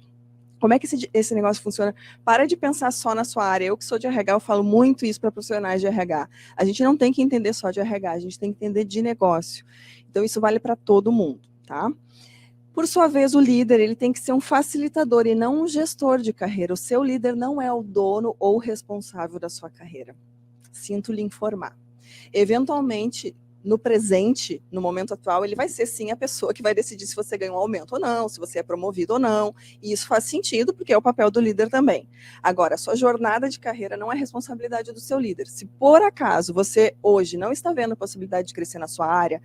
Como é que esse negócio funciona? Para de pensar só na sua área. Eu que sou de RH, eu falo muito isso para profissionais de RH. A gente não tem que entender só de RH, a gente tem que entender de negócio. Então, isso vale para todo mundo, tá? Por sua vez, o líder ele tem que ser um facilitador e não um gestor de carreira. O seu líder não é o dono ou responsável da sua carreira. Sinto lhe informar. Eventualmente, no presente, no momento atual, ele vai ser sim a pessoa que vai decidir se você ganha um aumento ou não, se você é promovido ou não, e isso faz sentido, porque é o papel do líder também. Agora, a sua jornada de carreira não é responsabilidade do seu líder. Se por acaso você hoje não está vendo a possibilidade de crescer na sua área,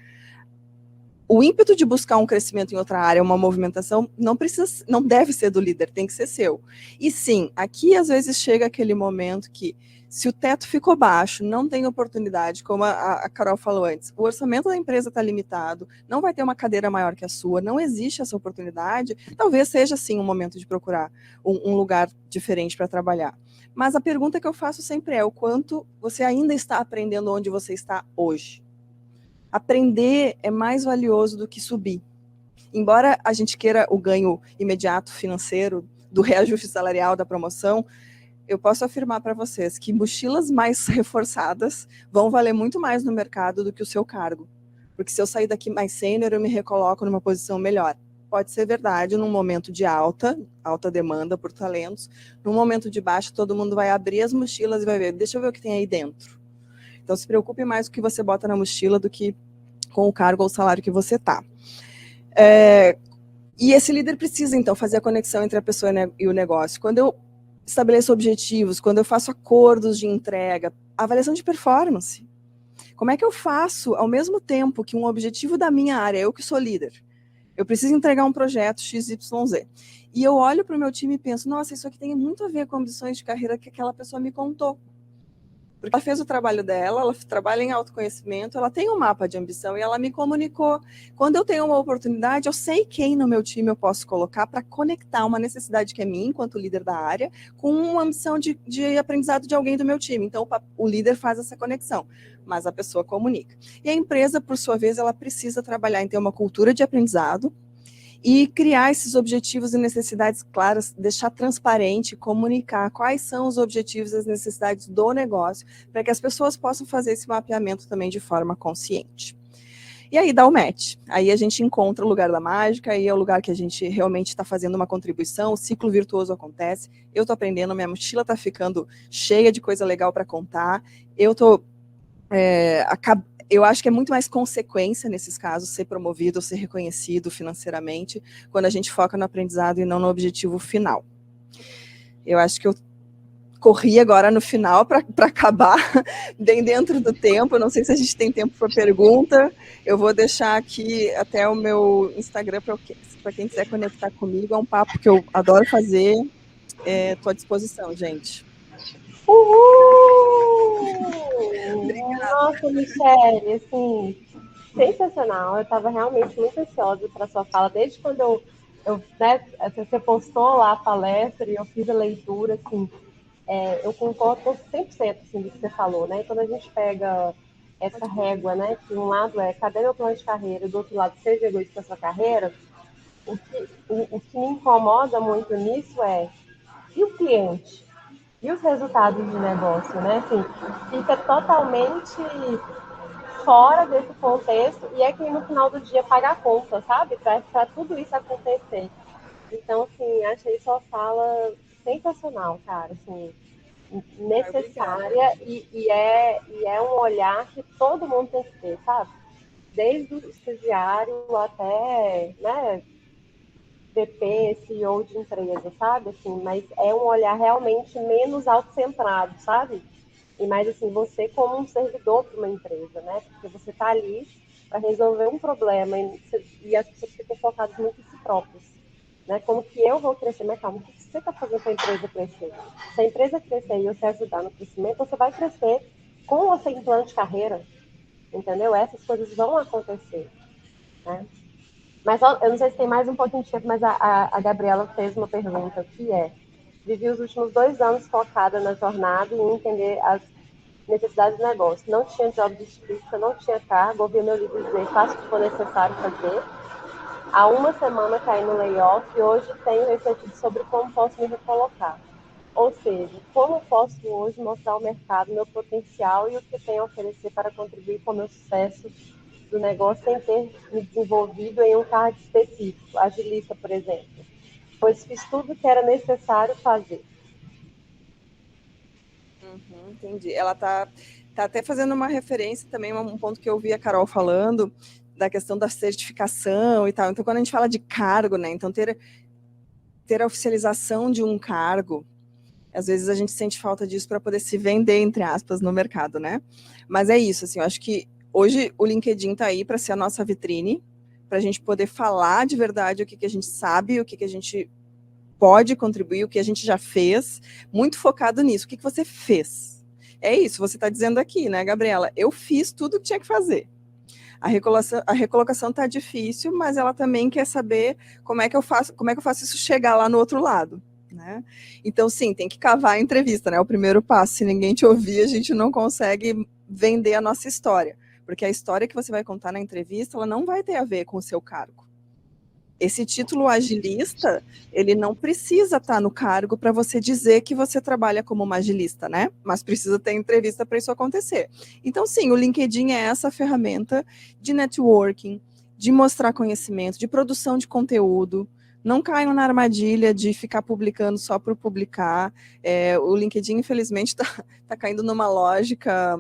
o ímpeto de buscar um crescimento em outra área, uma movimentação, não deve ser do líder, tem que ser seu. E sim, aqui às vezes chega aquele momento que, se o teto ficou baixo, não tem oportunidade, como a Carol falou antes, o orçamento da empresa está limitado, não vai ter uma cadeira maior que a sua, não existe essa oportunidade, talvez seja sim um momento de procurar um lugar diferente para trabalhar. Mas a pergunta que eu faço sempre é: o quanto você ainda está aprendendo onde você está hoje? Aprender é mais valioso do que subir. Embora a gente queira o ganho imediato financeiro do reajuste salarial, da promoção, eu posso afirmar para vocês que mochilas mais reforçadas vão valer muito mais no mercado do que o seu cargo. Porque se eu sair daqui mais sênior, eu me recoloco numa posição melhor. Pode ser verdade num momento de alta demanda por talentos. Num momento de baixa, todo mundo vai abrir as mochilas e vai ver, deixa eu ver o que tem aí dentro. Então, se preocupe mais com o que você bota na mochila do que com o cargo ou o salário que você está. E esse líder precisa, então, fazer a conexão entre a pessoa e o negócio. Quando eu estabeleço objetivos, quando eu faço acordos de entrega, avaliação de performance. Como é que eu faço, ao mesmo tempo que um objetivo da minha área, eu que sou líder, eu preciso entregar um projeto XYZ. E eu olho para o meu time e penso, nossa, isso aqui tem muito a ver com ambições de carreira que aquela pessoa me contou. Porque ela fez o trabalho dela, ela trabalha em autoconhecimento, ela tem um mapa de ambição e ela me comunicou. Quando eu tenho uma oportunidade, eu sei quem no meu time eu posso colocar para conectar uma necessidade que é minha, enquanto líder da área, com uma ambição de aprendizado de alguém do meu time. Então, o líder faz essa conexão, mas a pessoa comunica. E a empresa, por sua vez, ela precisa trabalhar em ter uma cultura de aprendizado, e criar esses objetivos e necessidades claras, deixar transparente, comunicar quais são os objetivos e as necessidades do negócio, para que as pessoas possam fazer esse mapeamento também de forma consciente. E aí dá o match. Aí a gente encontra o lugar da mágica, aí é o lugar que a gente realmente está fazendo uma contribuição, o ciclo virtuoso acontece, eu estou aprendendo, minha mochila está ficando cheia de coisa legal para contar, eu acho que é muito mais consequência, nesses casos, ser promovido ou ser reconhecido financeiramente, quando a gente foca no aprendizado e não no objetivo final. Eu acho que eu corri agora no final para acabar bem dentro do tempo. Eu não sei se a gente tem tempo para pergunta. Eu vou deixar aqui até o meu Instagram para quem quiser conectar comigo. É um papo que eu adoro fazer. Estou à disposição, gente. Uhul! Nossa, Michele, assim, sensacional. Eu estava realmente muito ansiosa para a sua fala, desde quando né, você postou lá a palestra e eu fiz a leitura, assim, eu concordo com 100% assim, do que você falou, né? Quando a gente pega essa régua, né, que um lado é cadê meu plano de carreira, e do outro lado seja egoísta com a sua carreira, o que me incomoda muito nisso e o cliente? E os resultados de negócio, né? Assim, fica totalmente fora desse contexto e é quem no final do dia paga a conta, sabe? Para tudo isso acontecer. Então, assim, achei sua fala sensacional, cara, assim, necessária e é um olhar que todo mundo tem que ter, sabe? Desde o estagiário até, né, VP, CEO de empresa, sabe? Assim, mas é um olhar realmente menos autocentrado, sabe? E mais assim, você como um servidor para uma empresa, né? Porque você está ali para resolver um problema e as pessoas ficam focadas muito em si próprias. Né? Como que eu vou crescer? Mas calma, o que você está fazendo para a empresa crescer? Se a empresa crescer e você ajudar no crescimento, você vai crescer com ou sem plano de carreira, entendeu? Essas coisas vão acontecer, né? Mas eu não sei se tem mais um pouquinho de tempo, mas a Gabriela fez uma pergunta que vivi os últimos 2 anos focada na jornada e em entender as necessidades do negócio. Não tinha job description, não tinha cargo, ouvi meu líder dizer, faça o que for necessário fazer. Há uma semana caí no layoff e hoje tenho refletido sobre como posso me recolocar. Ou seja, como posso hoje mostrar ao mercado meu potencial e o que tenho a oferecer para contribuir com o meu sucesso do negócio sem ter me desenvolvido em um cargo específico, agilista, por exemplo, pois fiz tudo que era necessário fazer. Entendi. Ela tá até fazendo uma referência também, um ponto que eu vi a Carol falando, da questão da certificação e tal. Então, quando a gente fala de cargo, né? Então, ter a oficialização de um cargo, às vezes a gente sente falta disso para poder se vender, entre aspas, no mercado, né? Mas é isso, assim, eu acho que hoje o LinkedIn está aí para ser a nossa vitrine, para a gente poder falar de verdade o que a gente sabe, o que a gente pode contribuir, o que a gente já fez, muito focado nisso. O que você fez? É isso, você está dizendo aqui, né, Gabriela? Eu fiz tudo o que tinha que fazer. A recolocação está difícil, mas ela também quer saber como é que eu faço isso chegar lá no outro lado. Né? Então, sim, tem que cavar a entrevista, né? É o primeiro passo. Se ninguém te ouvir, a gente não consegue vender a nossa história. Porque a história que você vai contar na entrevista, ela não vai ter a ver com o seu cargo. Esse título agilista, ele não precisa estar no cargo para você dizer que você trabalha como uma agilista, né? Mas precisa ter entrevista para isso acontecer. Então, sim, o LinkedIn é essa ferramenta de networking, de mostrar conhecimento, de produção de conteúdo. Não caiam na armadilha de ficar publicando só por publicar. O LinkedIn, infelizmente, está caindo numa lógica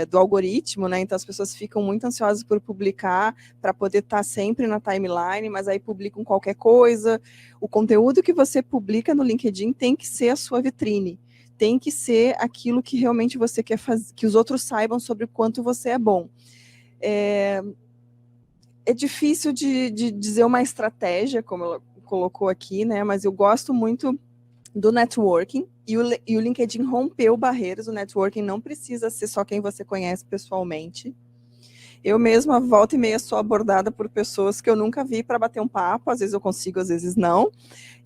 do algoritmo, né? Então as pessoas ficam muito ansiosas por publicar para poder estar sempre na timeline, mas aí publicam qualquer coisa. O conteúdo que você publica no LinkedIn tem que ser a sua vitrine. Tem que ser aquilo que realmente você quer fazer, que os outros saibam sobre o quanto você é bom. É difícil de dizer uma estratégia, como ela colocou aqui, né? Mas eu gosto muito do networking, e o LinkedIn rompeu barreiras. O networking não precisa ser só quem você conhece pessoalmente. Eu mesma, volta e meia, sou abordada por pessoas que eu nunca vi para bater um papo, às vezes eu consigo, às vezes não,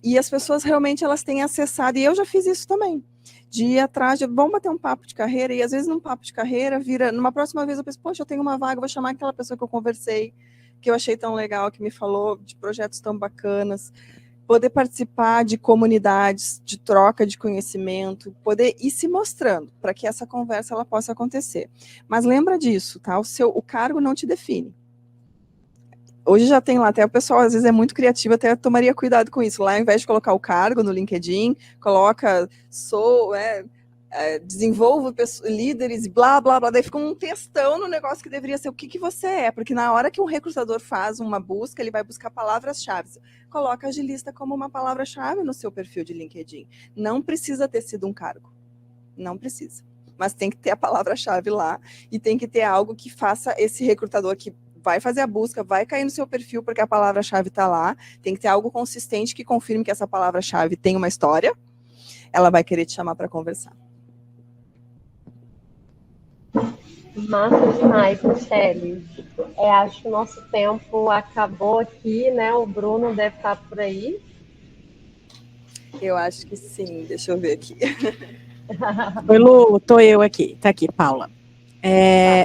e as pessoas realmente elas têm acessado, e eu já fiz isso também, de ir atrás, vamos bater um papo de carreira, e às vezes num papo de carreira, numa próxima vez eu penso, poxa, eu tenho uma vaga, vou chamar aquela pessoa que eu conversei, que eu achei tão legal, que me falou de projetos tão bacanas, poder participar de comunidades, de troca de conhecimento, poder ir se mostrando, para que essa conversa ela possa acontecer. Mas lembra disso, tá? O cargo não te define. Hoje já tem lá, até o pessoal às vezes é muito criativo, até tomaria cuidado com isso. Lá, ao invés de colocar o cargo no LinkedIn, coloca desenvolvo líderes, blá, blá, blá, daí fica um textão no negócio que deveria ser o que você é, porque na hora que um recrutador faz uma busca, ele vai buscar palavras-chave. Coloca agilista como uma palavra-chave no seu perfil de LinkedIn. Não precisa ter sido um cargo. Não precisa. Mas tem que ter a palavra-chave lá e tem que ter algo que faça esse recrutador que vai fazer a busca, vai cair no seu perfil porque a palavra-chave está lá. Tem que ter algo consistente que confirme que essa palavra-chave tem uma história. Ela vai querer te chamar para conversar. Massa demais, Michele. Acho que o nosso tempo acabou aqui, né? O Bruno deve estar por aí. Eu acho que sim. Deixa eu ver aqui. Oi, Lu, tô eu aqui. Tá aqui, Paula.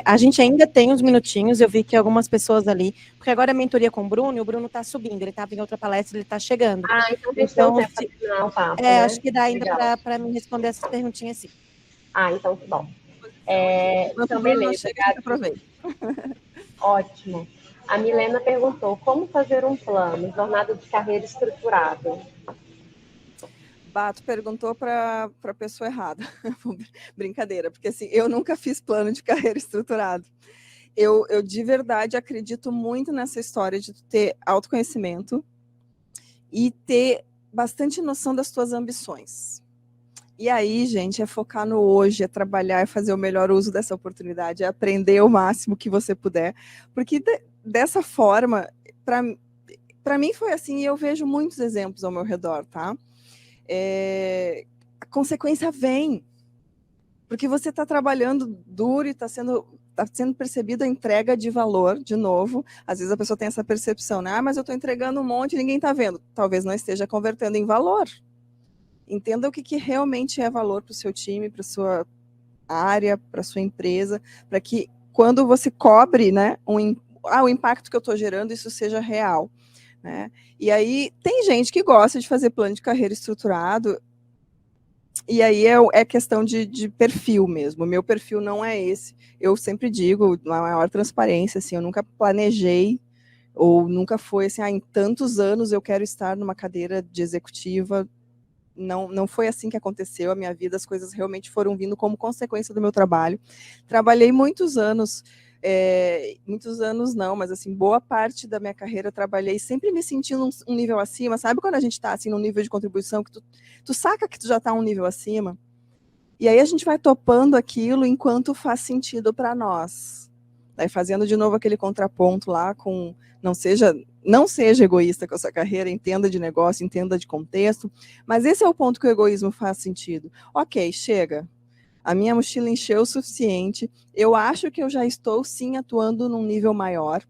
A gente ainda tem uns minutinhos, eu vi que algumas pessoas ali, porque agora é mentoria com o Bruno, e o Bruno tá subindo, ele estava em outra palestra, ele tá chegando. Então a gente tem um tempo para terminar o papo, né? Acho que dá ainda para me responder essas perguntinhas assim. Então tá bom. Então, beleza. Aproveita. Ótimo. A Milena perguntou, como fazer um plano, jornada de carreira estruturado? Bato perguntou para a pessoa errada. Brincadeira, porque assim, eu nunca fiz plano de carreira estruturado. Eu de verdade acredito muito nessa história de ter autoconhecimento e ter bastante noção das tuas ambições. E aí, gente, é focar no hoje, é trabalhar, é fazer o melhor uso dessa oportunidade, é aprender o máximo que você puder, porque dessa forma, para mim foi assim, e eu vejo muitos exemplos ao meu redor, tá? A consequência vem, porque você está trabalhando duro e está sendo percebida a entrega de valor, de novo. Às vezes a pessoa tem essa percepção, né? Mas eu estou entregando um monte e ninguém está vendo. Talvez não esteja convertendo em valor. Entenda o que realmente é valor para o seu time, para a sua área, para a sua empresa, para que quando você cobre, né, o impacto que eu estou gerando, isso seja real. Né? E aí tem gente que gosta de fazer plano de carreira estruturado. E aí é questão de perfil mesmo. O meu perfil não é esse. Eu sempre digo, na maior transparência, assim, eu nunca planejei, ou nunca foi assim, em tantos anos eu quero estar numa cadeira de executiva. Não foi assim que aconteceu a minha vida, as coisas realmente foram vindo como consequência do meu trabalho. Trabalhei muitos anos não, mas assim, boa parte da minha carreira eu trabalhei sempre me sentindo um nível acima, sabe quando a gente está assim, num nível de contribuição que tu saca que tu já está um nível acima, e aí a gente vai topando aquilo enquanto faz sentido para nós. Daí fazendo de novo aquele contraponto lá com não seja egoísta com a sua carreira, entenda de negócio, entenda de contexto, mas esse é o ponto que o egoísmo faz sentido. Ok, chega. A minha mochila encheu o suficiente, eu acho que eu já estou, sim, atuando num nível maior,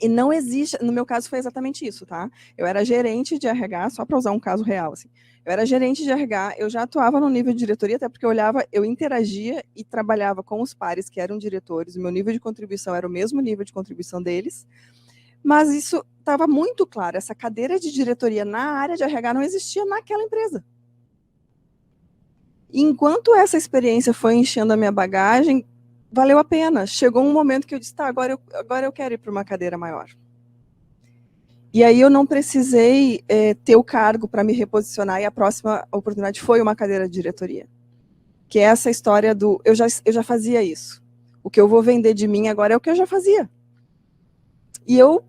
e não existe, no meu caso foi exatamente isso, tá? Eu era gerente de RH, só para usar um caso real, assim. Eu era gerente de RH, eu já atuava no nível de diretoria, até porque eu interagia e trabalhava com os pares que eram diretores, o meu nível de contribuição era o mesmo nível de contribuição deles, mas isso estava muito claro, essa cadeira de diretoria na área de RH não existia naquela empresa. Enquanto essa experiência foi enchendo a minha bagagem, valeu a pena. Chegou um momento que eu disse, tá, agora eu quero ir para uma cadeira maior. E aí eu não precisei ter o cargo para me reposicionar, e a próxima oportunidade foi uma cadeira de diretoria. Que é essa história do, eu já fazia isso. O que eu vou vender de mim agora é o que eu já fazia. E eu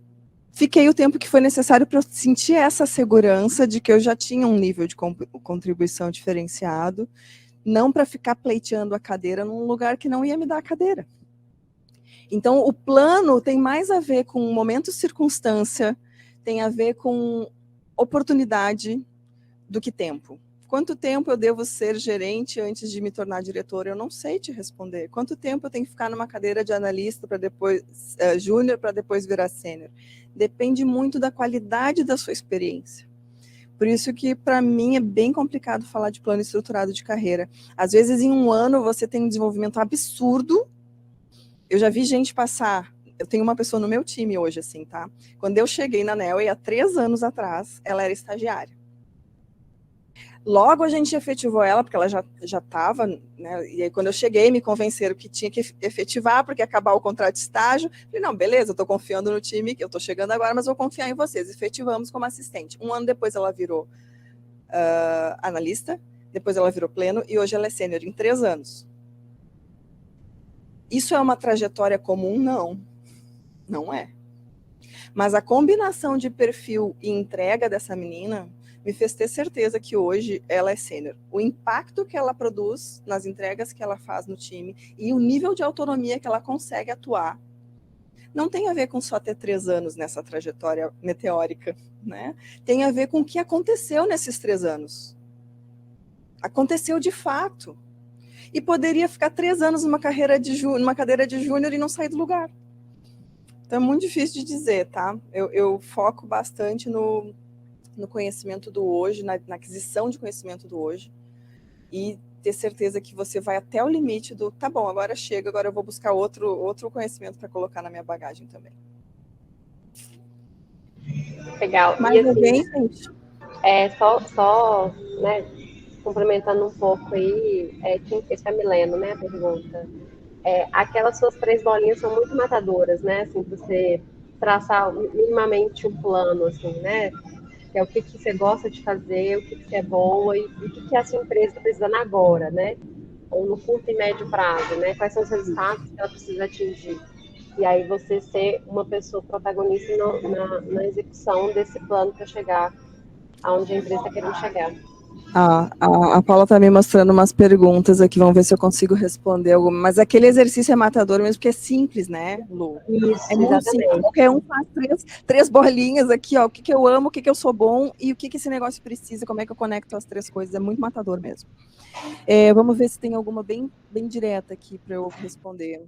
fiquei o tempo que foi necessário para eu sentir essa segurança de que eu já tinha um nível de contribuição diferenciado, não para ficar pleiteando a cadeira num lugar que não ia me dar a cadeira. Então, o plano tem mais a ver com momento, circunstância, tem a ver com oportunidade do que tempo. Quanto tempo eu devo ser gerente antes de me tornar diretora? Eu não sei te responder. Quanto tempo eu tenho que ficar numa cadeira de analista para depois júnior para depois virar sênior? Depende muito da qualidade da sua experiência. Por isso que, para mim, é bem complicado falar de plano estruturado de carreira. Às vezes, em um ano, você tem um desenvolvimento absurdo. Eu já vi gente passar... Eu tenho uma pessoa no meu time hoje, assim, tá? Quando eu cheguei na Nelway, há 3 anos atrás, ela era estagiária. Logo, a gente efetivou ela, porque ela já estava, né? E aí, quando eu cheguei, me convenceram que tinha que efetivar, porque ia acabar o contrato de estágio. Falei, não, beleza, eu estou confiando no time, que eu estou chegando agora, mas vou confiar em vocês. Efetivamos como assistente. Um ano depois, ela virou analista, depois ela virou pleno, e hoje ela é sênior em 3 anos. Isso é uma trajetória comum? Não. Não é. Mas a combinação de perfil e entrega dessa menina me fez ter certeza que hoje ela é sênior. O impacto que ela produz nas entregas que ela faz no time e o nível de autonomia que ela consegue atuar não tem a ver com só ter 3 anos nessa trajetória meteórica, né? Tem a ver com o que aconteceu nesses 3 anos. Aconteceu de fato. E poderia ficar 3 anos numa cadeira de júnior e não sair do lugar. Então é muito difícil de dizer, tá? Eu foco bastante no conhecimento do hoje, na aquisição de conhecimento do hoje, e ter certeza que você vai até o limite do, tá bom, agora chega, agora eu vou buscar outro conhecimento para colocar na minha bagagem também. Legal. Mas e alguém, assim, gente? só né, complementando um pouco aí, quem fez foi a Milena, né, a pergunta. Aquelas suas 3 bolinhas são muito matadoras, né, assim, você traçar minimamente um plano, assim, né, que é o que você gosta de fazer, o que você é boa e o que a sua empresa está precisando agora, né, ou no curto e médio prazo, né, quais são os resultados que ela precisa atingir. E aí você ser uma pessoa protagonista na execução desse plano para chegar aonde a empresa está querendo chegar. A Paula está me mostrando umas perguntas aqui, vamos ver se eu consigo responder alguma. Mas aquele exercício é matador mesmo, porque é simples, né, Lu? Isso, é muito simples. Qualquer um faz 3 bolinhas aqui, ó, o que eu amo, o que eu sou bom e o que esse negócio precisa, como é que eu conecto as 3 coisas. É muito matador mesmo. Vamos ver se tem alguma bem direta aqui para eu responder.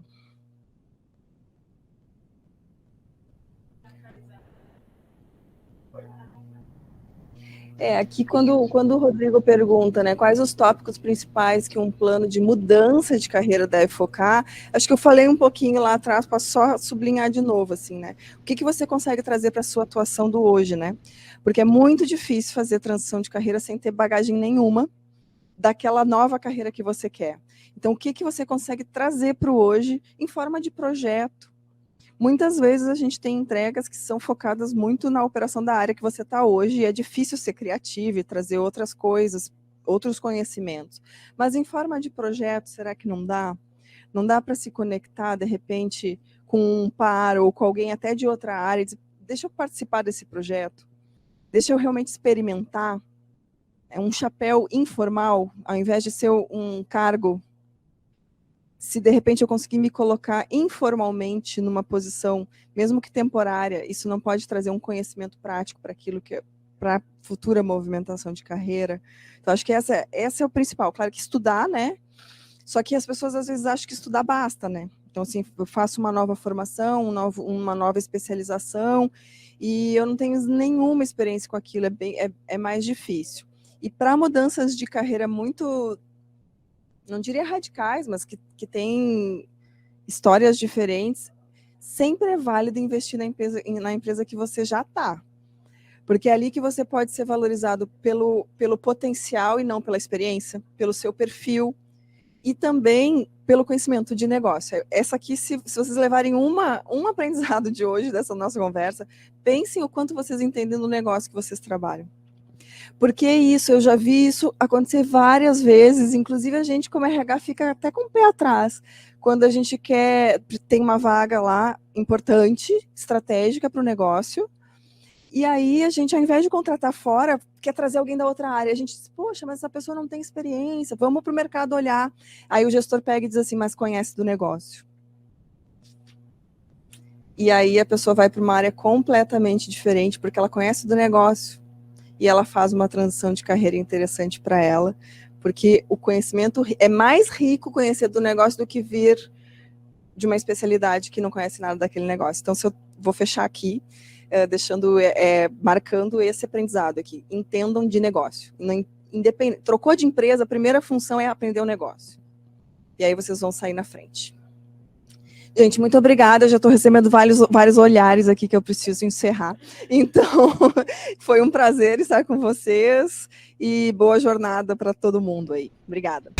Aqui quando o Rodrigo pergunta, né, quais os tópicos principais que um plano de mudança de carreira deve focar, acho que eu falei um pouquinho lá atrás, posso só sublinhar de novo, assim, né, o que você consegue trazer para a sua atuação do hoje, né, porque é muito difícil fazer transição de carreira sem ter bagagem nenhuma, daquela nova carreira que você quer. Então, o que você consegue trazer para o hoje em forma de projeto? Muitas vezes a gente tem entregas que são focadas muito na operação da área que você está hoje, e é difícil ser criativo e trazer outras coisas, outros conhecimentos. Mas em forma de projeto, será que não dá? Não dá para se conectar, de repente, com um par ou com alguém até de outra área e dizer, deixa eu participar desse projeto, deixa eu realmente experimentar. É um chapéu informal, ao invés de ser um cargo. Se de repente eu conseguir me colocar informalmente numa posição, mesmo que temporária, isso não pode trazer um conhecimento prático para aquilo que para futura movimentação de carreira. Então acho que essa é o principal. Claro que estudar, né? Só que as pessoas às vezes acham que estudar basta, né? Então assim, eu faço uma nova formação, uma nova especialização e eu não tenho nenhuma experiência com aquilo, é mais difícil. E para mudanças de carreira muito, não diria radicais, mas que têm histórias diferentes, sempre é válido investir na empresa que você já está. Porque é ali que você pode ser valorizado pelo potencial e não pela experiência, pelo seu perfil e também pelo conhecimento de negócio. Essa aqui, se vocês levarem um aprendizado de hoje, dessa nossa conversa, pensem o quanto vocês entendem do negócio que vocês trabalham. Porque isso, eu já vi isso acontecer várias vezes, inclusive a gente como RH fica até com o pé atrás, quando a gente tem uma vaga lá importante, estratégica para o negócio, e aí a gente, ao invés de contratar fora, quer trazer alguém da outra área, a gente diz, poxa, mas essa pessoa não tem experiência, vamos para o mercado olhar. Aí o gestor pega e diz assim, mas conhece do negócio. E aí a pessoa vai para uma área completamente diferente, porque ela conhece do negócio, e ela faz uma transição de carreira interessante para ela, porque o conhecimento é mais rico conhecer do negócio do que vir de uma especialidade que não conhece nada daquele negócio. Então, se eu vou fechar aqui, marcando esse aprendizado aqui, entendam de negócio. Trocou de empresa, a primeira função é aprender o negócio. E aí vocês vão sair na frente. Gente, muito obrigada, eu já estou recebendo vários olhares aqui que eu preciso encerrar. Então, foi um prazer estar com vocês e boa jornada para todo mundo aí. Obrigada.